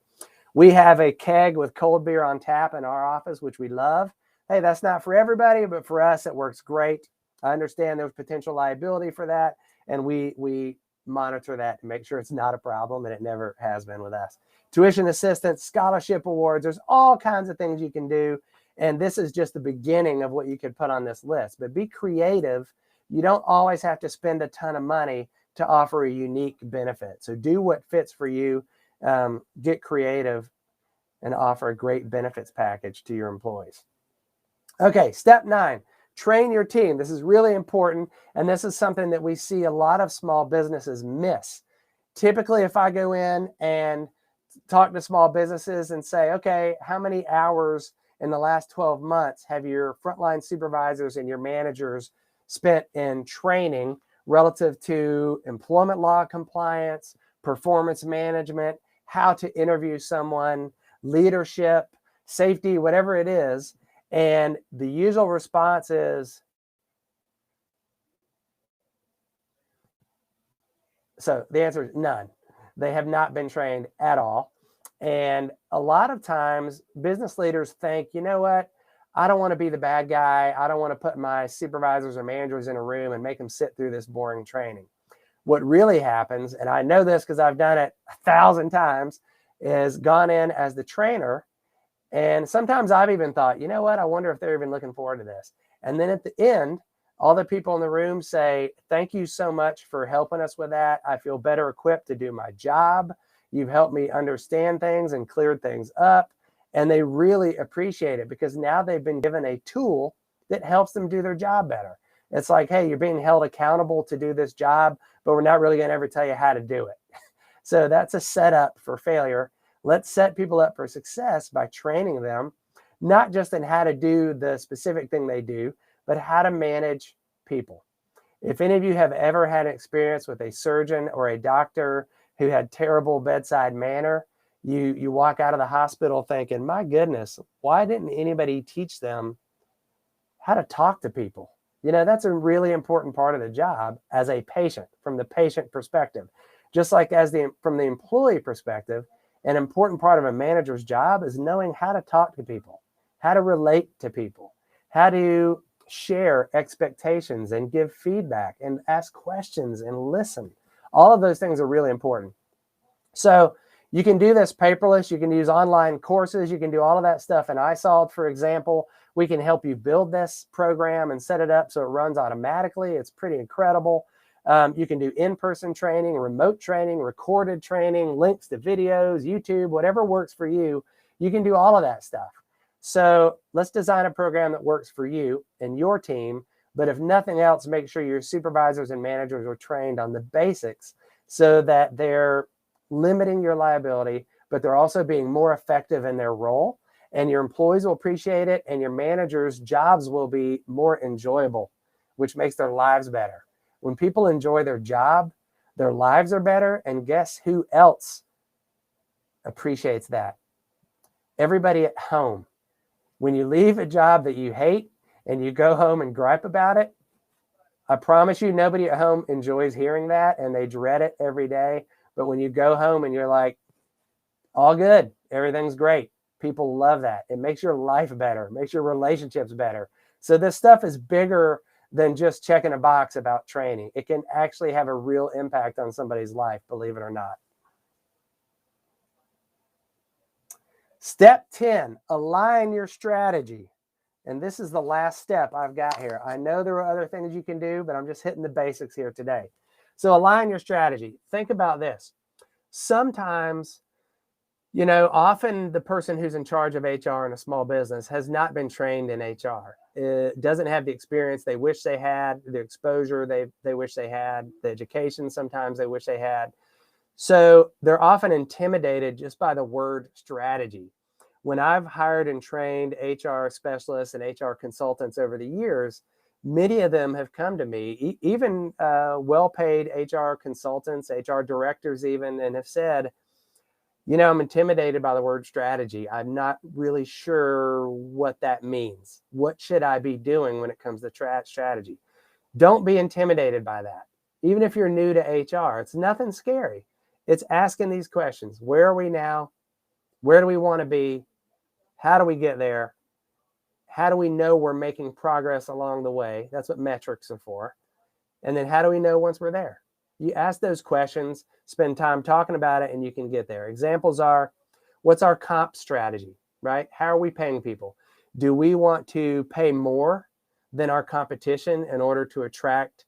We have a keg with cold beer on tap in our office, which we love. Hey, that's not for everybody, but for us, it works great. I understand there's potential liability for that. And we monitor that to make sure it's not a problem, and it never has been with us. Tuition assistance, scholarship awards, there's all kinds of things you can do. And this is just the beginning of what you could put on this list. But be creative. You don't always have to spend a ton of money to offer a unique benefit. So do what fits for you, get creative, and offer a great benefits package to your employees. Okay, step 9. Train your team. This is really important, and this is something that we see a lot of small businesses miss. Typically, if I go in and talk to small businesses and say, okay, how many hours in the last 12 months have your frontline supervisors and your managers spent in training relative to employment law compliance, performance management, how to interview someone, leadership, safety, whatever it is? And the usual response is, so the answer is none. They have not been trained at all. And a lot of times business leaders think, you know what? I don't want to be the bad guy. I don't want to put my supervisors or managers in a room and make them sit through this boring training. What really happens, and I know this because I've done it 1,000 times, is gone in as the trainer. And sometimes I've even thought, you know what? I wonder if they're even looking forward to this. And then at the end, all the people in the room say, thank you so much for helping us with that. I feel better equipped to do my job. You've helped me understand things and cleared things up. And they really appreciate it because now they've been given a tool that helps them do their job better. It's like, hey, you're being held accountable to do this job, but we're not really going to ever tell you how to do it. So that's a setup for failure. Let's set people up for success by training them, not just in how to do the specific thing they do, but how to manage people. If any of you have ever had an experience with a surgeon or a doctor who had terrible bedside manner, you walk out of the hospital thinking, my goodness, why didn't anybody teach them how to talk to people? You know, that's a really important part of the job as a patient, from the patient perspective. Just like from the employee perspective, an important part of a manager's job is knowing how to talk to people, how to relate to people, how to share expectations and give feedback and ask questions and listen. All of those things are really important. So you can do this paperless. You can use online courses. You can do all of that stuff in iSolved, for example. We can help you build this program and set it up so it runs automatically. It's pretty incredible. You can do in-person training, remote training, recorded training, links to videos, YouTube, whatever works for you. You can do all of that stuff. So let's design a program that works for you and your team. But if nothing else, make sure your supervisors and managers are trained on the basics so that they're limiting your liability, but they're also being more effective in their role. And your employees will appreciate it, and your managers' jobs will be more enjoyable, which makes their lives better. When people enjoy their job, their lives are better, and guess who else appreciates that? Everybody at home. When you leave a job that you hate and you go home and gripe about it, I promise you nobody at home enjoys hearing that, and they dread it every day. But when you go home and you're like, all good, everything's great, people love that. It makes your life better, makes your relationships better. So this stuff is bigger than just checking a box about training. It can actually have a real impact on somebody's life, believe it or not. Step 10, align your strategy. And this is the last step I've got here. I know there are other things you can do, but I'm just hitting the basics here today. So align your strategy. Think about this. Sometimes, you know, often the person who's in charge of HR in a small business has not been trained in HR. It doesn't have the experience they wish they had, the exposure they wish they had, the education sometimes they wish they had. So they're often intimidated just by the word strategy. When I've hired and trained HR specialists and HR consultants over the years, many of them have come to me, even well-paid HR consultants, HR directors even, and have said, you know, I'm intimidated by the word strategy. I'm not really sure what that means. What should I be doing when it comes to strategy? Don't be intimidated by that. Even if you're new to HR, it's nothing scary. It's asking these questions. Where are we now? Where do we want to be? How do we get there? How do we know we're making progress along the way? That's what metrics are for. And then how do we know once we're there? You ask those questions, spend time talking about it, and you can get there. Examples are, what's our comp strategy, right? How are we paying people? Do we want to pay more than our competition in order to attract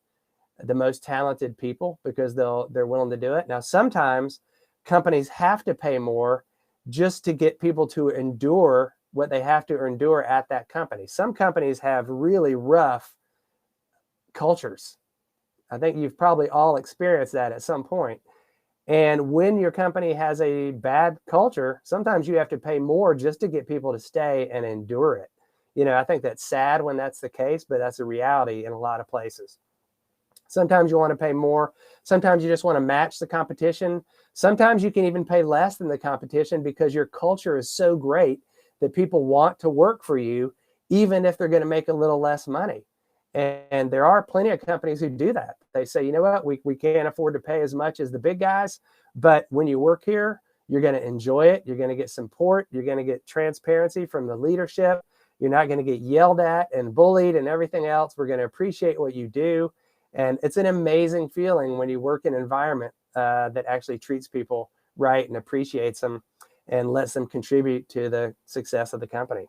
the most talented people because they're willing to do it? Now, sometimes companies have to pay more just to get people to endure what they have to endure at that company. Some companies have really rough cultures. I think you've probably all experienced that at some point. And when your company has a bad culture, sometimes you have to pay more just to get people to stay and endure it. You know, I think that's sad when that's the case, but that's a reality in a lot of places. Sometimes you want to pay more. Sometimes you just want to match the competition. Sometimes you can even pay less than the competition because your culture is so great that people want to work for you, even if they're going to make a little less money. And there are plenty of companies who do that. They say, you know what, we can't afford to pay as much as the big guys, but when you work here, you're going to enjoy it. You're going to get support. You're going to get transparency from the leadership. You're not going to get yelled at and bullied and everything else. We're going to appreciate what you do. And it's an amazing feeling when you work in an environment that actually treats people right and appreciates them and lets them contribute to the success of the company.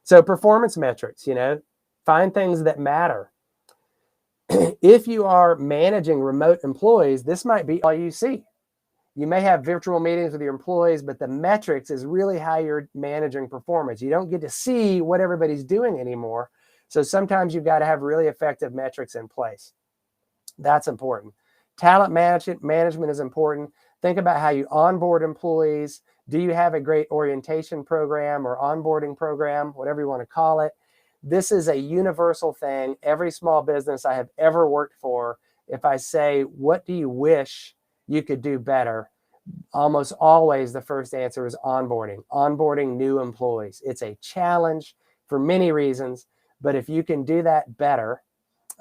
So performance metrics, you know, find things that matter. If you are managing remote employees, this might be all you see. You may have virtual meetings with your employees, but the metrics is really how you're managing performance. You don't get to see what everybody's doing anymore. So sometimes you've got to have really effective metrics in place. That's important. Talent management is important. Think about how you onboard employees. Do you have a great orientation program or onboarding program, whatever you want to call it? This is a universal thing. Every small business I have ever worked for, if I say, what do you wish you could do better? Almost always the first answer is onboarding new employees. It's a challenge for many reasons, but if you can do that better,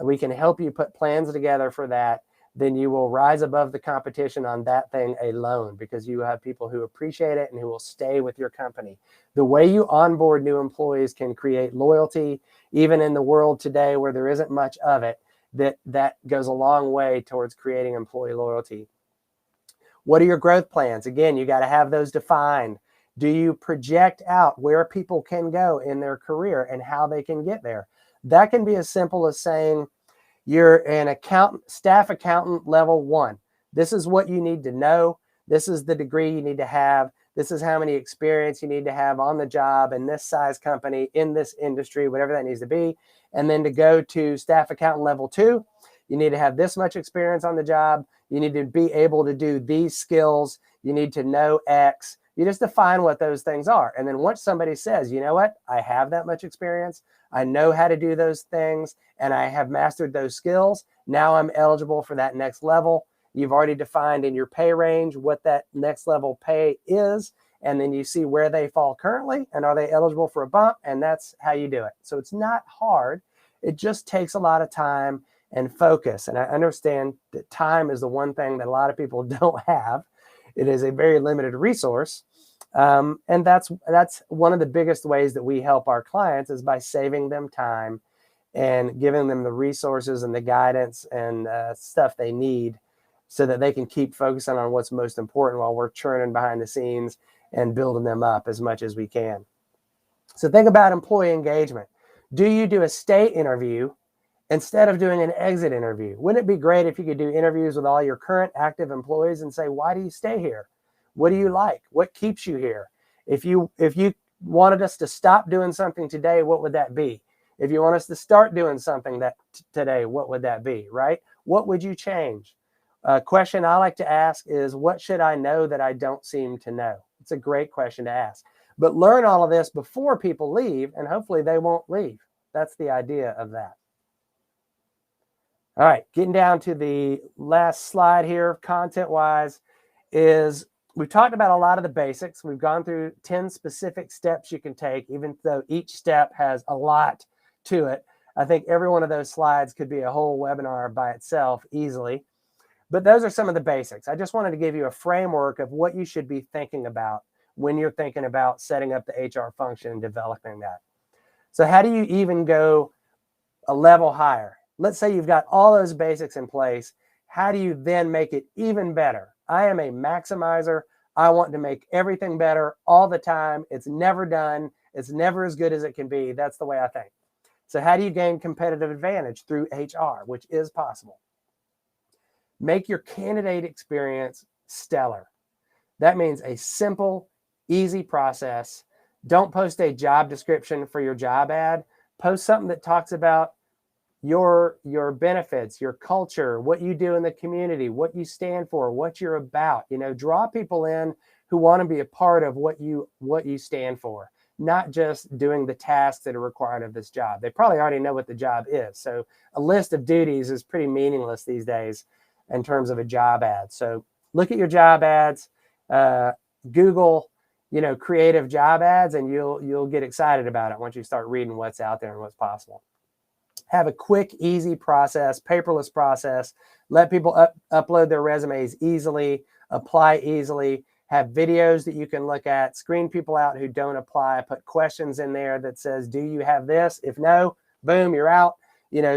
we can help you put plans together for that, then you will rise above the competition on that thing alone because you have people who appreciate it and who will stay with your company. The way you onboard new employees can create loyalty, even in the world today where there isn't much of it, that goes a long way towards creating employee loyalty. What are your growth plans? Again, you got to have those defined. Do you project out where people can go in their career and how they can get there? That can be as simple as saying, you're an staff accountant level 1. This is what you need to know. This is the degree you need to have. This is how many experience you need to have on the job in this size company, in this industry, whatever that needs to be. And then to go to staff accountant level 2, you need to have this much experience on the job. You need to be able to do these skills. You need to know X. You just define what those things are. And then once somebody says, you know what, I have that much experience, I know how to do those things, and I have mastered those skills, now I'm eligible for that next level. You've already defined in your pay range what that next level pay is, and then you see where they fall currently and are they eligible for a bump, and that's how you do it. So it's not hard. It just takes a lot of time and focus. And I understand that time is the one thing that a lot of people don't have. It is a very limited resource. And that's one of the biggest ways that we help our clients is by saving them time and giving them the resources and the guidance and stuff they need so that they can keep focusing on what's most important while we're churning behind the scenes and building them up as much as we can. So think about employee engagement. Do you do a stay interview instead of doing an exit interview? Wouldn't it be great if you could do interviews with all your current active employees and say, why do you stay here? What do you like? What keeps you here? If you wanted us to stop doing something today, what would that be? If you want us to start doing something today, what would that be, right? What would you change? A question I like to ask is, what should I know that I don't seem to know? It's a great question to ask. But learn all of this before people leave, and hopefully they won't leave. That's the idea of that. All right, getting down to the last slide here, content-wise, is we've talked about a lot of the basics. We've gone through 10 specific steps you can take, even though each step has a lot to it. I think every one of those slides could be a whole webinar by itself easily. But those are some of the basics. I just wanted to give you a framework of what you should be thinking about when you're thinking about setting up the HR function and developing that. So how do you even go a level higher? Let's say you've got all those basics in place. How do you then make it even better? I am a maximizer. I want to make everything better all the time. It's never done. It's never as good as it can be. That's the way I think. So how do you gain competitive advantage through HR, which is possible? Make your candidate experience stellar. That means a simple, easy process. Don't post a job description for your job ad. Post something that talks about your benefits, your culture, what you do in the community, what you stand for, what you're about. You know, draw people in who want to be a part of what you stand for, not just doing the tasks that are required of this job. They probably already know what the job is. So a list of duties is pretty meaningless these days in terms of a job ad. So look at your job ads, Google, creative job ads, and you'll get excited about it once you start reading what's out there and what's possible. Have a quick, easy process, paperless process. Let people upload their resumes easily, apply easily, have videos that you can look at, screen people out who don't apply, put questions in there that says, do you have this? If no, boom, you're out.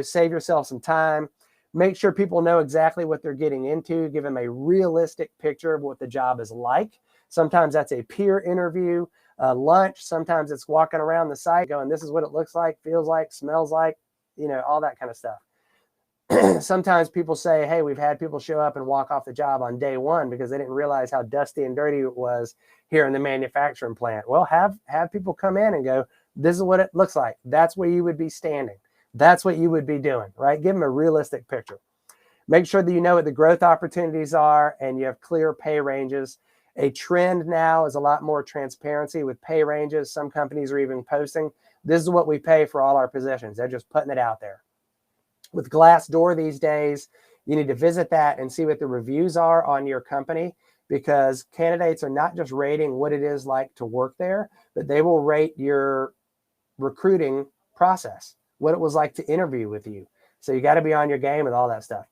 Save yourself some time. Make sure people know exactly what they're getting into. Give them a realistic picture of what the job is like. Sometimes that's a peer interview, lunch. Sometimes it's walking around the site going, this is what it looks like, feels like, smells like, all that kind of stuff. Sometimes people say, hey, we've had people show up and walk off the job on day one because they didn't realize how dusty and dirty it was here in the manufacturing plant. Well, have people come in and go, this is what it looks like. That's where you would be standing. That's what you would be doing, right? Give them a realistic picture. Make sure that you know what the growth opportunities are and you have clear pay ranges. A trend now is a lot more transparency with pay ranges. Some companies are even posting, this is what we pay for all our positions. They're just putting it out there. With Glassdoor these days, you need to visit that and see what the reviews are on your company, because candidates are not just rating what it is like to work there, but they will rate your recruiting process, what it was like to interview with you. So you got to be on your game with all that stuff.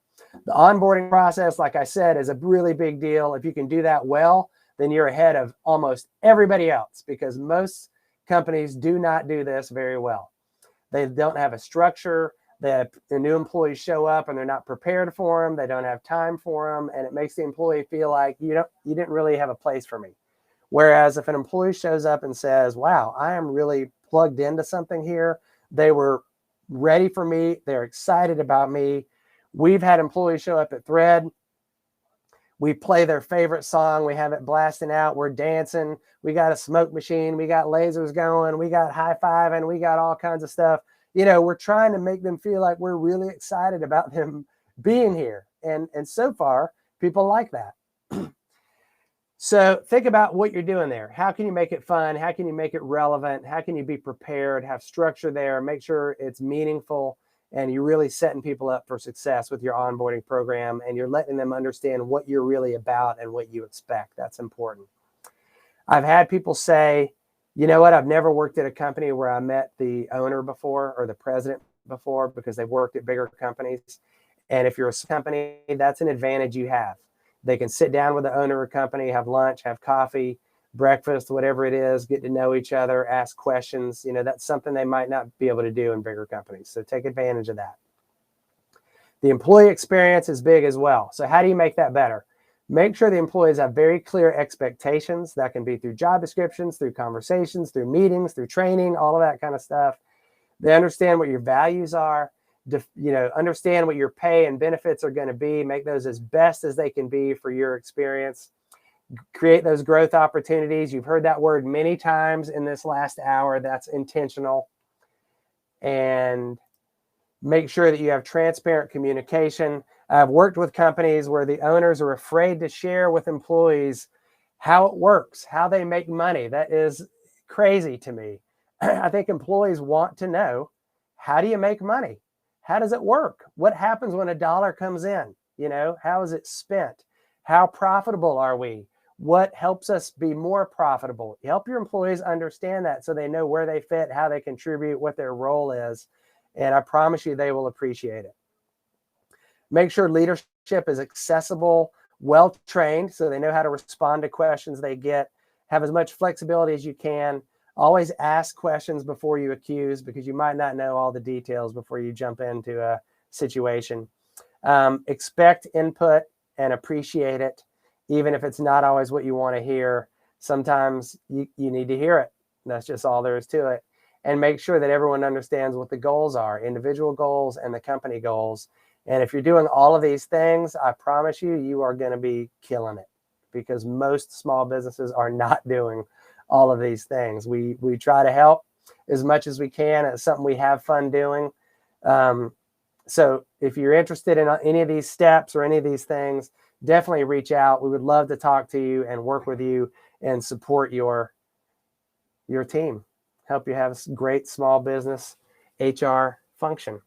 The onboarding process, like I said, is a really big deal. If you can do that well, then you're ahead of almost everybody else, because most companies do not do this very well. They don't have a structure. The new employees show up and they're not prepared for them. They don't have time for them. And it makes the employee feel like you didn't really have a place for me. Whereas if an employee shows up and says, wow, I am really plugged into something here. They were ready for me. They're excited about me. We've had employees show up at Thread. We play their favorite song. We have it blasting out. We're dancing. We got a smoke machine. We got lasers going. We got high-fiving. We got all kinds of stuff. We're trying to make them feel like we're really excited about them being here. And so far, people like that. So think about what you're doing there. How can you make it fun? How can you make it relevant? How can you be prepared, have structure there, make sure it's meaningful, and you're really setting people up for success with your onboarding program, and you're letting them understand what you're really about and what you expect. That's important. I've had people say, you know what, I've never worked at a company where I met the owner before or the president before because they've worked at bigger companies. And if you're a company, that's an advantage you have. They can sit down with the owner of a company, have lunch, have coffee, breakfast, whatever it is, get to know each other, ask questions. You know, that's something they might not be able to do in bigger companies. So take advantage of that. The employee experience is big as well. So how do you make that better? Make sure the employees have very clear expectations. That can be through job descriptions, through conversations, through meetings, through training, all of that kind of stuff. They understand what your values are. Understand what your pay and benefits are going to be. Make those as best as they can be for your experience. Create those growth opportunities. You've heard that word many times in this last hour. That's intentional. And make sure that you have transparent communication. I've worked with companies where the owners are afraid to share with employees how it works, how they make money. That is crazy to me. I think employees want to know, how do you make money? How does it work? What happens when a dollar comes in? You know, how is it spent? How profitable are we? What helps us be more profitable? Help your employees understand that so they know where they fit, how they contribute, what their role is. And I promise you, they will appreciate it. Make sure leadership is accessible, well-trained, so they know how to respond to questions they get. Have as much flexibility as you can. Always ask questions before you accuse, because you might not know all the details before you jump into a situation. Expect input and appreciate it, even if it's not always what you want to hear. Sometimes you need to hear it. That's just all there is to it. And make sure that everyone understands what the goals are, individual goals and the company goals. And if you're doing all of these things, I promise you, you are going to be killing it, because most small businesses are not doing all of these things. We try to help as much as we can. It's something we have fun doing. So if you're interested in any of these steps or any of these things, definitely reach out. We would love to talk to you and work with you and support your team. Help you have a great small business HR function.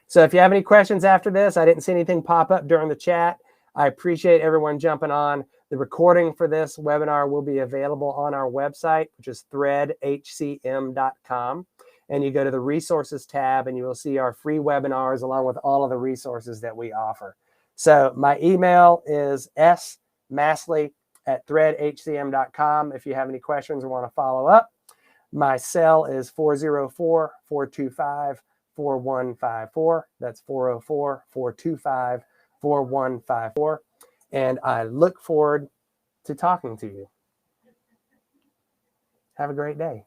So if you have any questions after this, I didn't see anything pop up during the chat. I appreciate everyone jumping on. The recording for this webinar will be available on our website, which is threadhcm.com. And you go to the resources tab and you will see our free webinars along with all of the resources that we offer. So my email is smastley@threadhcm.com if you have any questions or want to follow up. My cell is 404-425-4154. That's 404-425-4154. And I look forward to talking to you. Have a great day.